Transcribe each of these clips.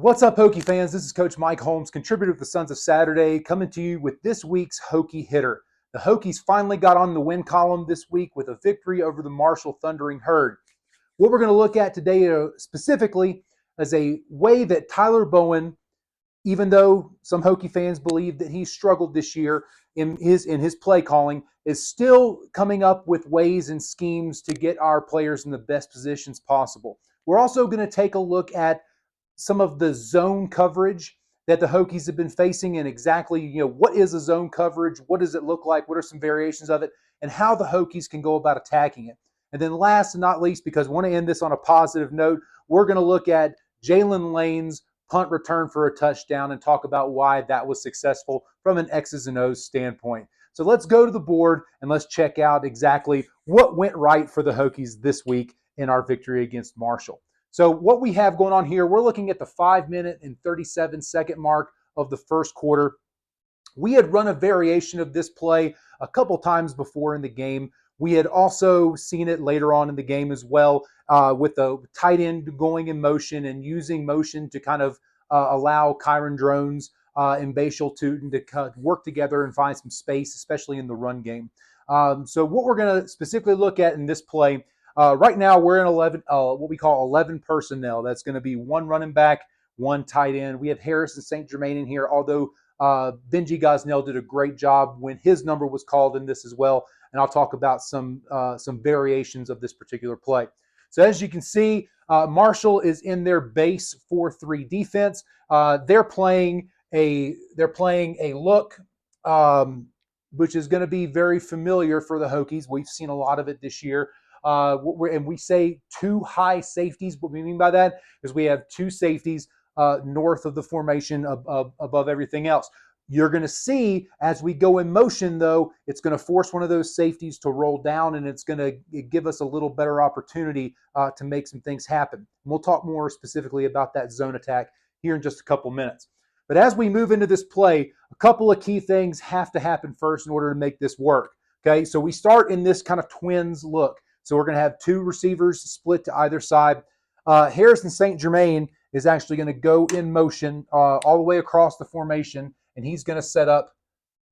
What's up, Hokie fans? This is Coach Mike Holmes, contributor of the Sons of Saturday, coming to you with this week's Hokie Hitter. The Hokies finally got on the win column this week with a victory over the Marshall Thundering Herd. What we're going to look at today specifically is a way that Tyler Bowen, even though some Hokie fans believe that he struggled this year in his play calling, is still coming up with ways and schemes to get our players in the best positions possible. We're also going to take a look at some of the zone coverage that the Hokies have been facing and exactly, what is a zone coverage? What does it look like? What are some variations of it? And how the Hokies can go about attacking it. And then last and not least, because I want to end this on a positive note, we're going to look at Jalen Lane's punt return for a touchdown and talk about why that was successful from an X's and O's standpoint. So let's go to the board and let's check out exactly what went right for the Hokies this week in our victory against Marshall. So what we have going on here, we're looking at the 5-minute and 37-second mark of the first quarter. We had run a variation of this play a couple times before in the game. We had also seen it later on in the game as well with the tight end going in motion and using motion to kind of allow Kyron Drones and Bashal to work together and find some space, especially in the run game. So what we're going to specifically look at in this play, right now we're in 11, what we call 11 personnel. That's going to be one running back, one tight end. We have Harrison St. Germain in here, although Benji Gosnell did a great job when his number was called in this as well. And I'll talk about some variations of this particular play. So as you can see, Marshall is in their base 4-3 defense. They're playing a look, which is going to be very familiar for the Hokies. We've seen a lot of it this year. And we say two high safeties. What we mean by that is we have two safeties north of the formation above everything else. You're going to see as we go in motion, though, it's going to force one of those safeties to roll down, and it's going to give us a little better opportunity to make some things happen. And we'll talk more specifically about that zone attack here in just a couple minutes. But as we move into this play, a couple of key things have to happen first in order to make this work. Okay, so we start in this kind of twins look. So we're going to have two receivers split to either side. Harrison St. Germain is actually going to go in motion all the way across the formation, and he's going to set up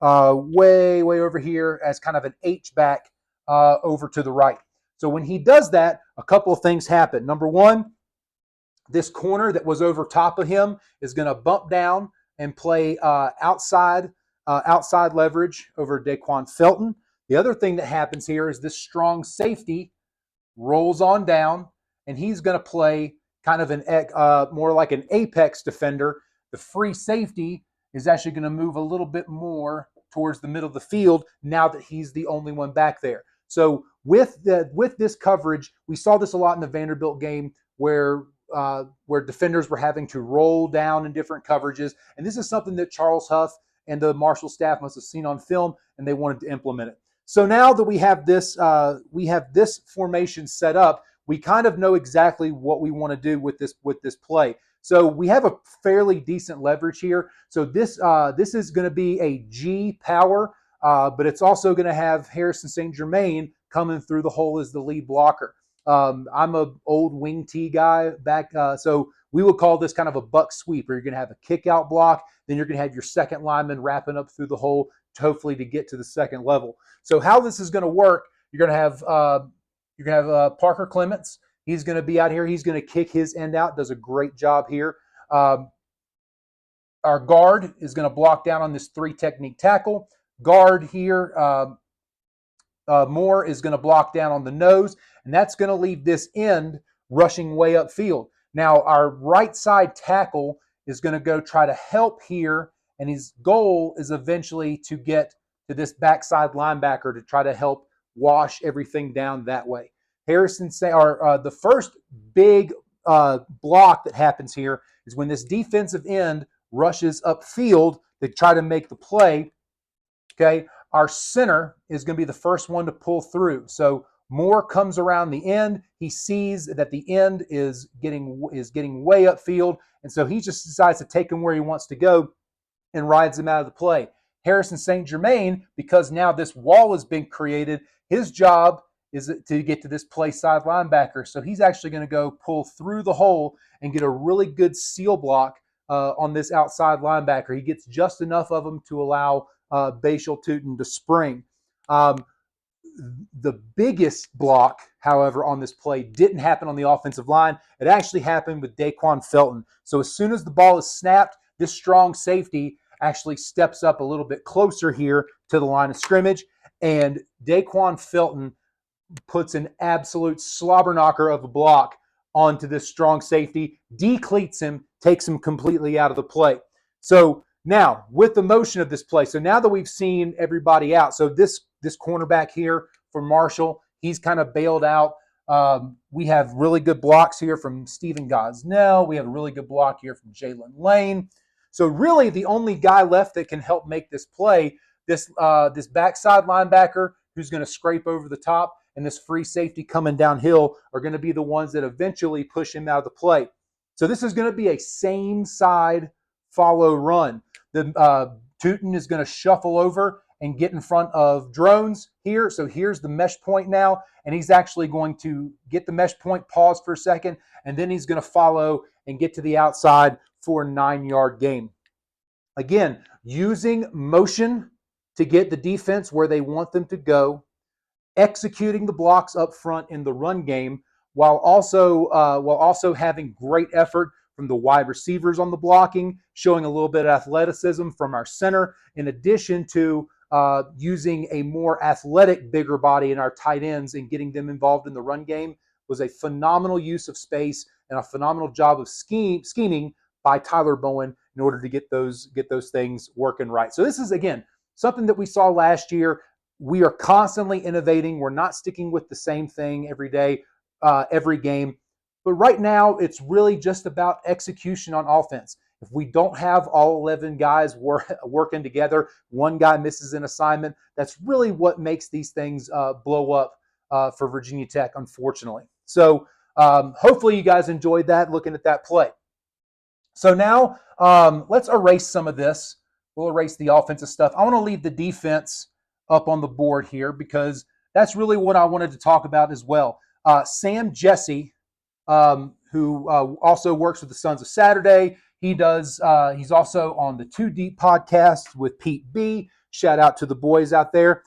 way over here as kind of an H-back over to the right. So when he does that, a couple of things happen. Number one, this corner that was over top of him is going to bump down and play outside leverage over Daquan Felton. The other thing that happens here is this strong safety rolls on down, and he's going to play kind of an more like an apex defender. The free safety is actually going to move a little bit more towards the middle of the field now that he's the only one back there. So with this coverage, we saw this a lot in the Vanderbilt game where defenders were having to roll down in different coverages, and this is something that Charles Huff and the Marshall staff must have seen on film, and they wanted to implement it. So now that we have this formation set up, we kind of know exactly what we want to do with this play. So we have a fairly decent leverage here. So this is going to be a G power, but it's also going to have Harrison St. Germain coming through the hole as the lead blocker. I'm an old wing T guy back, so we would call this kind of a buck sweep, where you're going to have a kick out block, then you're going to have your second lineman wrapping up through the hole, hopefully to get to the second level. So how this is going to work, you're going to have Parker Clements. He's going to be out here. He's going to kick his end out. Does a great job here. Our guard is going to block down on this 3-technique tackle. Guard here, Moore is going to block down on the nose, and that's going to leave this end rushing way upfield. Now our right side tackle is going to go try to help here, and his goal is eventually to get to this backside linebacker to try to help wash everything down that way. The first big block that happens here is when this defensive end rushes upfield to try to make the play. Okay, our center is going to be the first one to pull through. So Moore comes around the end. He sees that the end is getting way upfield, and so he just decides to take him where he wants to go and rides him out of the play. Harrison St. Germain, because now this wall has been created, his job is to get to this play side linebacker. So he's actually going to go pull through the hole and get a really good seal block on this outside linebacker. He gets just enough of them to allow Bashal Tutin to spring. The biggest block, however, on this play didn't happen on the offensive line. It actually happened with Daquan Felton. So as soon as the ball is snapped, this strong safety actually steps up a little bit closer here to the line of scrimmage, and Daquan Felton puts an absolute slobber knocker of a block onto this strong safety, decleats him, takes him completely out of the play. So now, with the motion of this play, so now that we've seen everybody out, so this cornerback here for Marshall, he's kind of bailed out. We have really good blocks here from Stephen Gosnell. We have a really good block here from Jalen Lane. So really the only guy left that can help make this play, this backside linebacker who's going to scrape over the top, and this free safety coming downhill are going to be the ones that eventually push him out of the play. So this is going to be a same side follow run. The Tutin is going to shuffle over and get in front of Drones here. So here's the mesh point now, and he's actually going to get the mesh point, pause for a second, and then he's going to follow and get to the outside for a 9-yard gain. Again, using motion to get the defense where they want them to go, executing the blocks up front in the run game, while also having great effort from the wide receivers on the blocking, showing a little bit of athleticism from our center, in addition to using a more athletic, bigger body in our tight ends and getting them involved in the run game, was a phenomenal use of space and a phenomenal job of scheming by Tyler Bowen in order to get those things working right. So this is, again, something that we saw last year. We are constantly innovating. We're not sticking with the same thing every day, every game. But right now, it's really just about execution on offense. If we don't have all 11 guys working together, one guy misses an assignment, that's really what makes these things blow up for Virginia Tech, unfortunately. So hopefully you guys enjoyed that, looking at that play. So now let's erase some of this. We'll erase the offensive stuff. I want to leave the defense up on the board here because that's really what I wanted to talk about as well. Sam Jesse, who also works with the Sons of Saturday. He's also on the Too Deep podcast with Pete B. Shout out to the boys out there.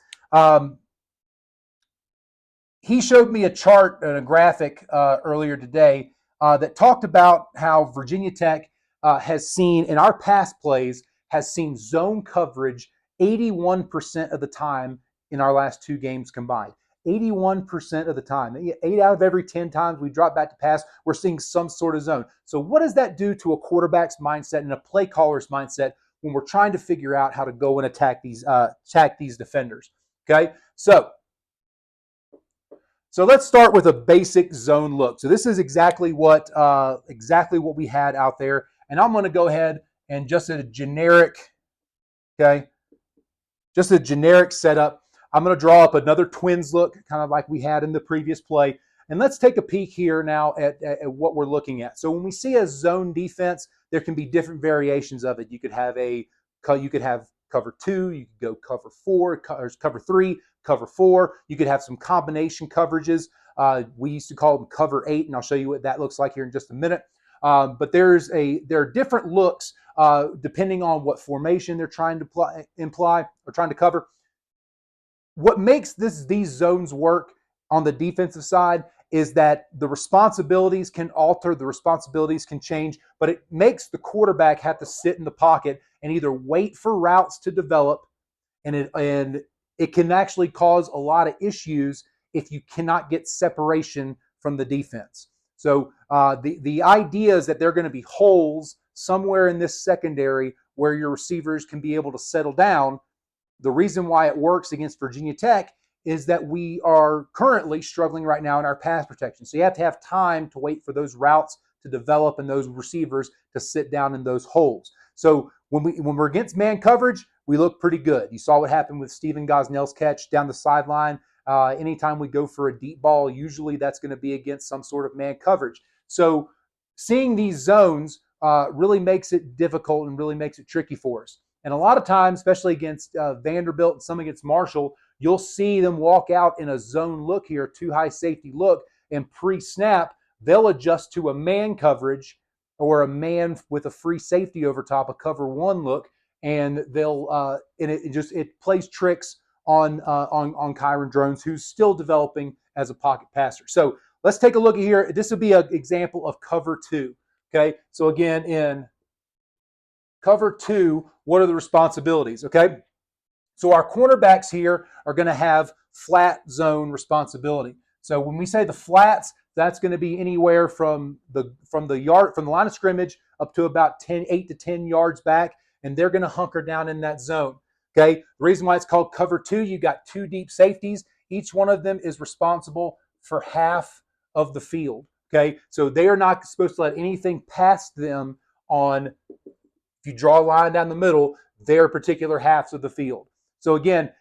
He showed me a chart and a graphic earlier today that talked about how Virginia Tech has seen, in our pass plays, has seen zone coverage 81% of the time in our last 2 games combined. 81% of the time. 8 out of every 10 times we drop back to pass, we're seeing some sort of zone. So what does that do to a quarterback's mindset and a play caller's mindset when we're trying to figure out how to go and attack these defenders? Okay, so let's start with a basic zone look. So this is exactly what we had out there, and I'm going to go ahead and just a generic setup. I'm going to draw up another Twins look, kind of like we had in the previous play. And let's take a peek here now at what we're looking at. So when we see a zone defense, there can be different variations of it. You could have cover 2, you could go cover 4, cover 3, cover 4. You could have some combination coverages. We used to call them cover 8, and I'll show you what that looks like here in just a minute. But there are different looks depending on what formation they're trying to imply or trying to cover. What makes these zones work on the defensive side is that the responsibilities can alter, the responsibilities can change, but it makes the quarterback have to sit in the pocket and either wait for routes to develop, and it can actually cause a lot of issues if you cannot get separation from the defense. So the idea is that there are going to be holes somewhere in this secondary where your receivers can be able to settle down. The reason why it works against Virginia Tech is that we are currently struggling right now in our pass protection. So you have to have time to wait for those routes to develop and those receivers to sit down in those holes. So when we're against man coverage, we look pretty good. You saw what happened with Stephen Gosnell's catch down the sideline. Anytime we go for a deep ball, usually that's going to be against some sort of man coverage. So seeing these zones really makes it difficult and really makes it tricky for us. And a lot of times, especially against Vanderbilt and some against Marshall, you'll see them walk out in a zone look here, 2 high safety look, and pre-snap, they'll adjust to a man coverage or a man with a free safety over top, a cover one look, and it plays tricks on Kyron Drones, who's still developing as a pocket passer. So let's take a look at here. This will be an example of cover two. Okay, so again, in cover two, what are the responsibilities? Okay, so our cornerbacks here are going to have flat zone responsibility. So when we say the flats, that's going to be anywhere from the line of scrimmage up to about 8 to 10 yards back, and they're going to hunker down in that zone. Okay. The reason why it's called cover two, you got two deep safeties. Each one of them is responsible for half of the field. Okay. So they are not supposed to let anything past them on, if you draw a line down the middle, their particular halves of the field. So again,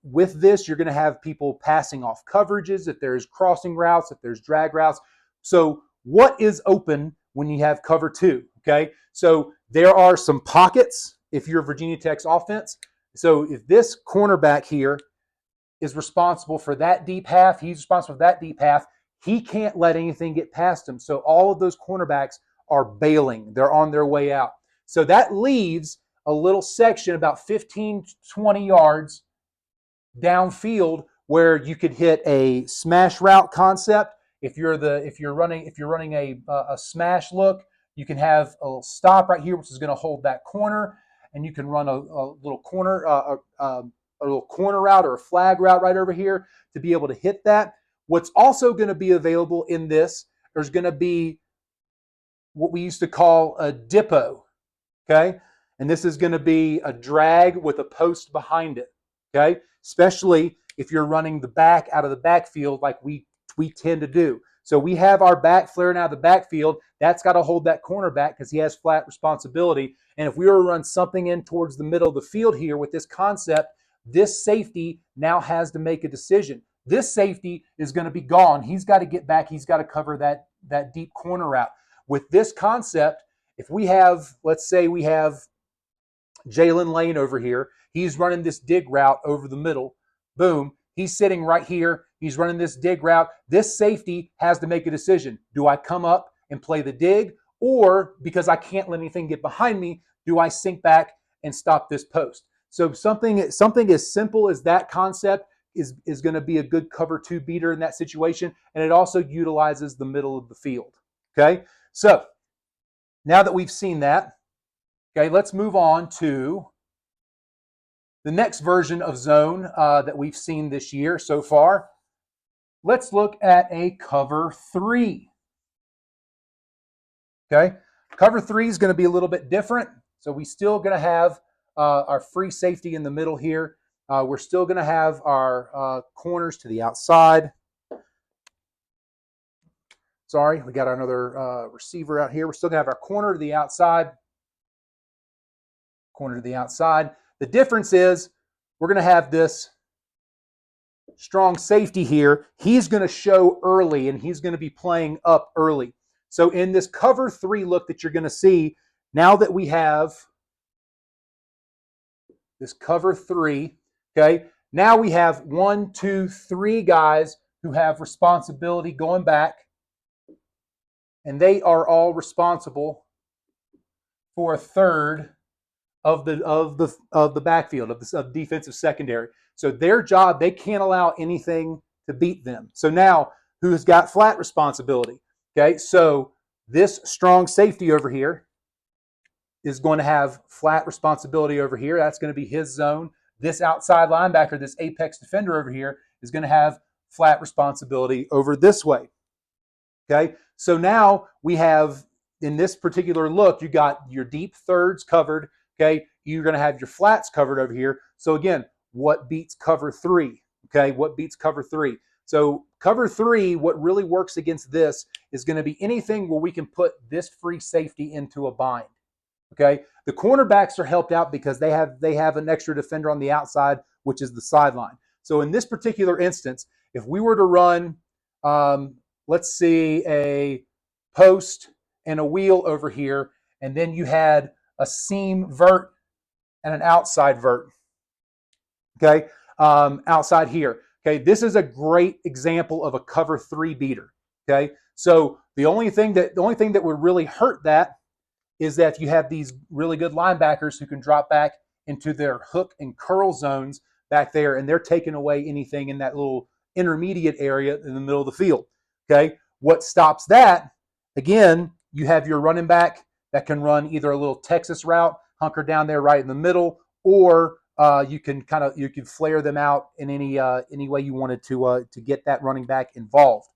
with this, you're going to have people passing off coverages, if there's crossing routes, if there's drag routes. So what is open when you have cover two? Okay, so there are some pockets if you're Virginia Tech's offense. So if this cornerback here is responsible for that deep half, he's responsible for that deep half, he can't let anything get past him. So all of those cornerbacks are bailing. They're on their way out. So that leaves a little section about 15 to 20 yards downfield where you could hit a smash route concept. If you're running a smash look, you can have a little stop right here, which is going to hold that corner, and you can run a little corner a little corner route or a flag route right over here to be able to hit that. What's also going to be available in this, there's going to be what we used to call a dippo. Okay, and this is going to be a drag with a post behind it. Okay, especially if you're running the back out of the backfield like we tend to do. So we have our back flaring out of the backfield. That's got to hold that cornerback because he has flat responsibility. And if we were to run something in towards the middle of the field here with this concept, this safety now has to make a decision. This safety is going to be gone. He's got to get back. He's got to cover that deep corner route. With this concept, if we have, let's say we have Jalen Lane over here, he's running this dig route over the middle. Boom, he's sitting right here. He's running this dig route. This safety has to make a decision. Do I come up and play the dig, or because I can't let anything get behind me, do I sink back and stop this post? So something as simple as that concept is going to be a good cover two beater in that situation, and it also utilizes the middle of the field. Okay, so now that we've seen that, okay, let's move on to the next version of zone that we've seen this year so far. Let's look at a cover three. Okay, cover three is going to be a little bit different. So we still going to have our free safety in the middle here. We're still going to have our corners to the outside. Sorry, we got another receiver out here. We're still going to have our corner to the outside. Corner to the outside. The difference is we're going to have this strong safety here. He's going to show early, and he's going to be playing up early. So in this cover three look that you're going to see, now that we have this cover three, okay, now we have 1, 2, 3 guys who have responsibility going back, and they are all responsible for a third of the backfield of defensive secondary. So their job, they can't allow anything to beat them. So now, who's got flat responsibility? Okay, so this strong safety over here is going to have flat responsibility over here. That's going to be his zone. This outside linebacker, this apex defender over here, is going to have flat responsibility over this way. Okay, so now we have, in this particular look, you got your deep thirds covered. Okay, you're going to have your flats covered over here. So again, what beats cover three? Okay, what beats cover three? So cover three, what really works against this is going to be anything where we can put this free safety into a bind. Okay, the cornerbacks are helped out because they have an extra defender on the outside, which is the sideline. So in this particular instance, if we were to run, let's see, a post and a wheel over here, and then you had a seam vert and an outside vert. Okay, outside here. Okay, this is a great example of a cover three beater. Okay, so the only thing that would really hurt that is that you have these really good linebackers who can drop back into their hook and curl zones back there, and they're taking away anything in that little intermediate area in the middle of the field. Okay, what stops that? Again, you have your running back that can run either a little Texas route, hunker down there right in the middle, or you can flare them out in any way you wanted to get that running back involved.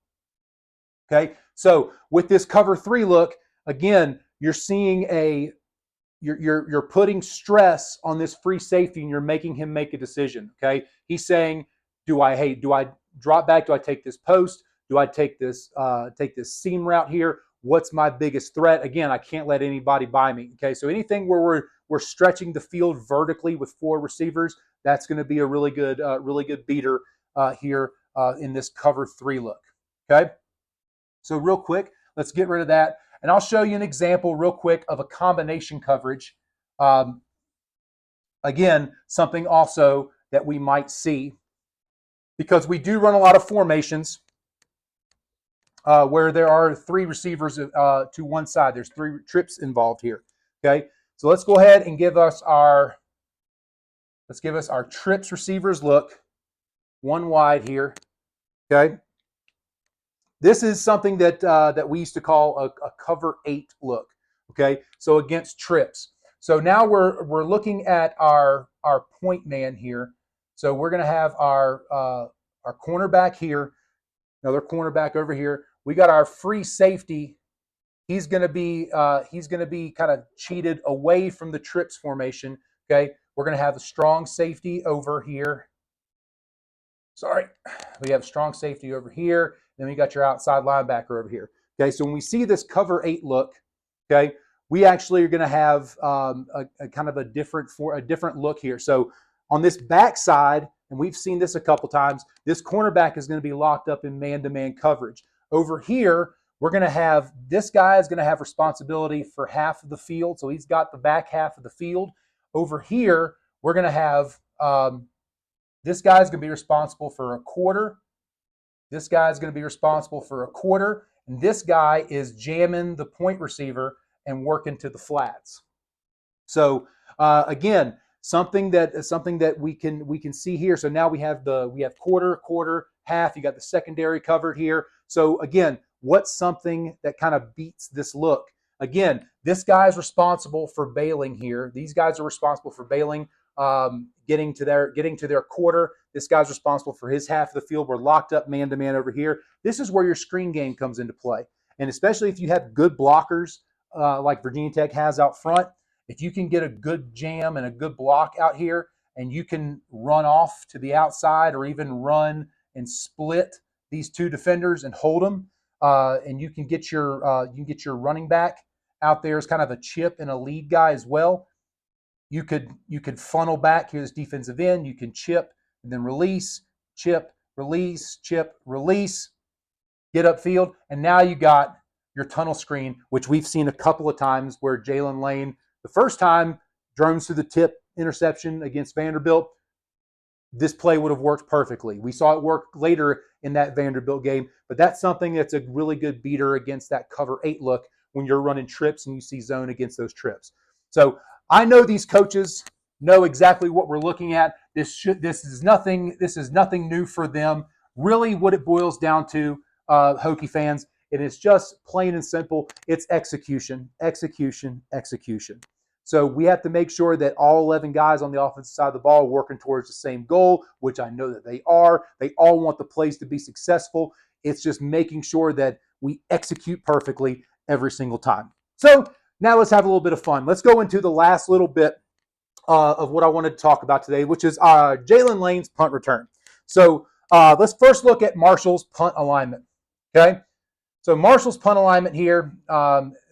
Okay, so with this cover three look, again, you're seeing you're putting stress on this free safety, and you're making him make a decision. Okay, he's saying, do I drop back? Do I take this post? Do I take this seam route here? What's my biggest threat? Again, I can't let anybody by me. Okay, so anything where we're stretching the field vertically with four receivers, that's going to be a really good beater here in this cover three look. Okay, so real quick, let's get rid of that. And I'll show you an example real quick of a combination coverage. Again, something also that we might see, because we do run a lot of formations where there are three receivers to one side. There's three trips involved here. Okay, so let's go ahead and give us our trips receivers look, one wide here. Okay. This is something that we used to call a cover 8 look. Okay, so against trips. So now we're looking at our point man here. So we're going to have our cornerback here, another cornerback over here. We got our free safety. He's going to be kind of cheated away from the trips formation. Okay, we're going to have a strong safety over here. Sorry, we have strong safety over here. Then we got your outside linebacker over here. Okay, so when we see this cover 8 look, okay, we actually are going to have a kind of a different look here. So on this backside, and we've seen this a couple times, this cornerback is going to be locked up in man-to-man coverage. Over here, we're going to have this guy is going to have responsibility for half of the field, so he's got the back half of the field. Over here, we're going to have this guy's going to be responsible for a quarter. This guy's going to be responsible for a quarter. And this guy is jamming the point receiver and working to the flats. So again, something that we can see here. So now we have quarter, half. You got the secondary covered here. So again, what's something that kind of beats this look? Again, this guy's responsible for bailing here. These guys are responsible for bailing, getting to their quarter. This guy's responsible for his half of the field. We're locked up man-to-man over here. This is where your screen game comes into play. And especially if you have good blockers like Virginia Tech has out front, if you can get a good jam and a good block out here, and you can run off to the outside or even run and split these two defenders and hold them, and you can get your running back out there as kind of a chip and a lead guy as well. You could funnel back. Here's defensive end. You can chip and then release, chip, release, chip, release, get upfield, and now you got your tunnel screen, which we've seen a couple of times where Jalen Lane, the first time, drones through the tip interception against Vanderbilt. This play would have worked perfectly. We saw it work later in that Vanderbilt game, but that's something that's a really good beater against that cover 8 look when you're running trips and you see zone against those trips. So I know these coaches know exactly what we're looking at. This is nothing new for them. Really, what it boils down to, Hokie fans, it is just plain and simple. It's execution, execution, execution. So we have to make sure that all 11 guys on the offensive side of the ball are working towards the same goal, which I know that they are. They all want the plays to be successful. It's just making sure that we execute perfectly every single time. So now let's have a little bit of fun. Let's go into the last little bit of what I wanted to talk about today, which is Jalen Lane's punt return. So let's first look at Marshall's punt alignment. Okay, so Marshall's punt alignment here,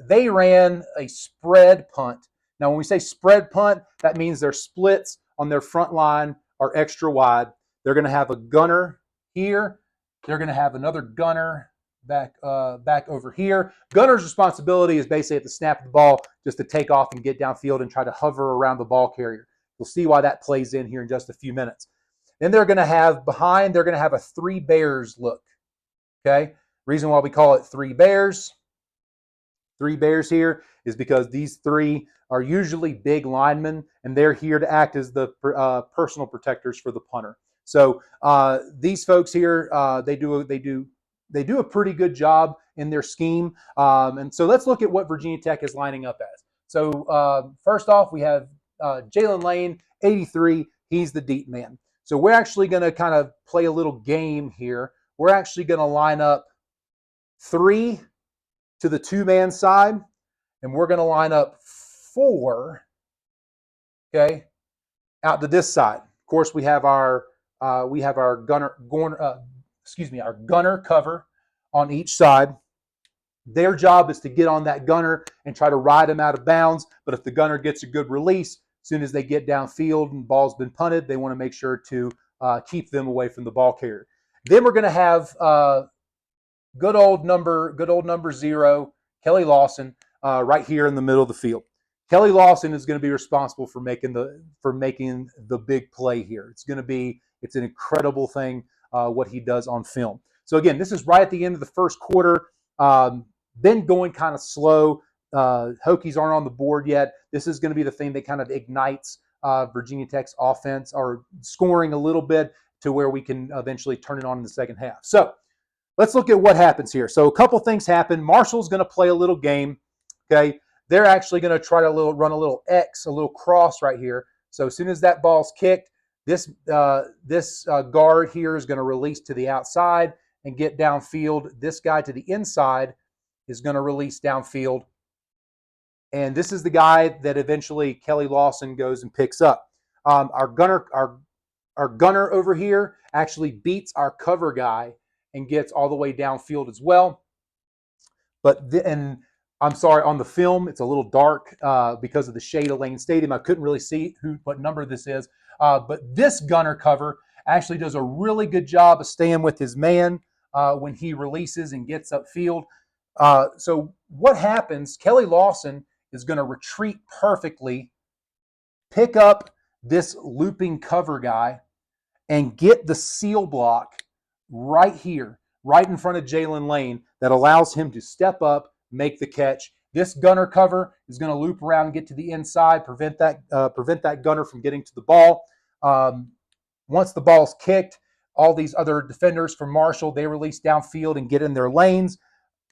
they ran a spread punt. Now, when we say spread punt, that means their splits on their front line are extra wide. They're going to have a gunner here. They're going to have another gunner back over here. Gunner's responsibility is basically at the snap of the ball just to take off and get downfield and try to hover around the ball carrier. You'll see why that plays in here in just a few minutes. Then they're going to have a 3 Bears look. Okay, Reason why we call it three bears here is because these three are usually big linemen, and they're here to act as the personal protectors for the punter. So these folks here, they do a pretty good job in their scheme. And so let's look at what Virginia Tech is lining up as. So first off, we have Jalen Lane, 83. He's the deep man. So we're actually going to kind of play a little game here. We're actually going to line up 3 to the 2-man side, and we're going to line up 4, okay, out to this side. Of course, we have our gunner cover on each side. Their job is to get on that gunner and try to ride him out of bounds. But if the gunner gets a good release, as soon as they get downfield and the ball's been punted, they want to make sure to keep them away from the ball carrier. Then we're going to have good old number 0, Kelly Lawson, right here in the middle of the field. Kelly Lawson is going to be responsible for making the big play here. It's an incredible thing what he does on film. So again, this is right at the end of the first quarter. Been going kind of slow. Hokies aren't on the board yet. This is going to be the thing that kind of ignites Virginia Tech's offense, or scoring a little bit to where we can eventually turn it on in the second half. So let's look at what happens here. So a couple things happen. Marshall's going to play a little game. Okay, they're actually going to try to run a little X, a little cross right here. So as soon as that ball's kicked, this guard here is going to release to the outside and get downfield. This guy to the inside is going to release downfield. And this is the guy that eventually Kelly Lawson goes and picks up. Our gunner over here actually beats our cover guy and gets all the way downfield as well. And I'm sorry, on the film, it's a little dark because of the shade of Lane Stadium. I couldn't really see what number this is. But this gunner cover actually does a really good job of staying with his man when he releases and gets upfield. So what happens, Kelly Lawson is going to retreat perfectly, pick up this looping cover guy, and get the seal block right here, right in front of Jalen Lane, that allows him to step up, make the catch. This gunner cover is going to loop around and get to the inside, prevent that gunner from getting to the ball. Once the ball's kicked, all these other defenders from Marshall, they release downfield and get in their lanes.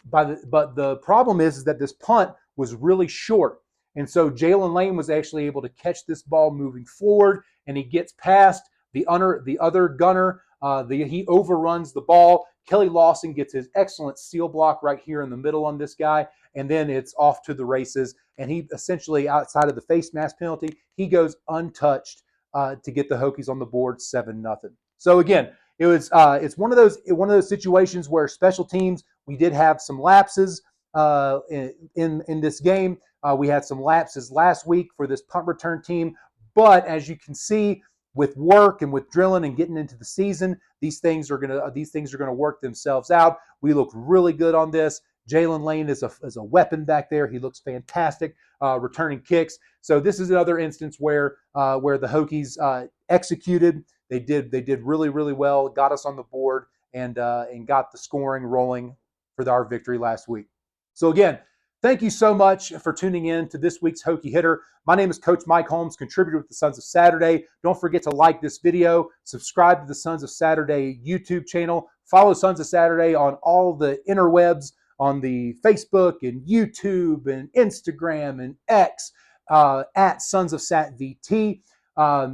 But the problem is that this punt was really short. And so Jalen Lane was actually able to catch this ball moving forward, and he gets past the other gunner. He overruns the ball. Kelly Lawson gets his excellent seal block right here in the middle on this guy, and then it's off to the races. And he essentially, outside of the face mask penalty, he goes untouched to get the Hokies on the board 7-0. So again, it's one of those situations where special teams, we did have some lapses in this game. We had some lapses last week for this punt return team, but as you can see, with work and with drilling and getting into the season, these things are gonna work themselves out. We look really good on this. Jalen Lane is a weapon back there. He looks fantastic returning kicks. So this is another instance where the Hokies executed. They did really, really well. Got us on the board and got the scoring rolling for our victory last week. So again, thank you so much for tuning in to this week's Hokie Hitter. My name is Coach Mike Holmes, contributor with the Sons of Saturday. Don't forget to like this video, subscribe to the Sons of Saturday YouTube channel, follow Sons of Saturday on all the interwebs, on the Facebook and YouTube and Instagram and X at Sons of Sat VT.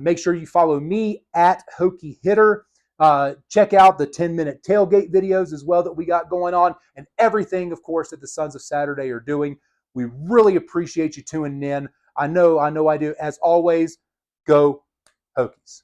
Make sure you follow me at Hokie Hitter. Check out the 10-minute tailgate videos as well that we got going on, and everything, of course, that the Sons of Saturday are doing. We really appreciate you tuning in. I know I do. As always, go Hokies.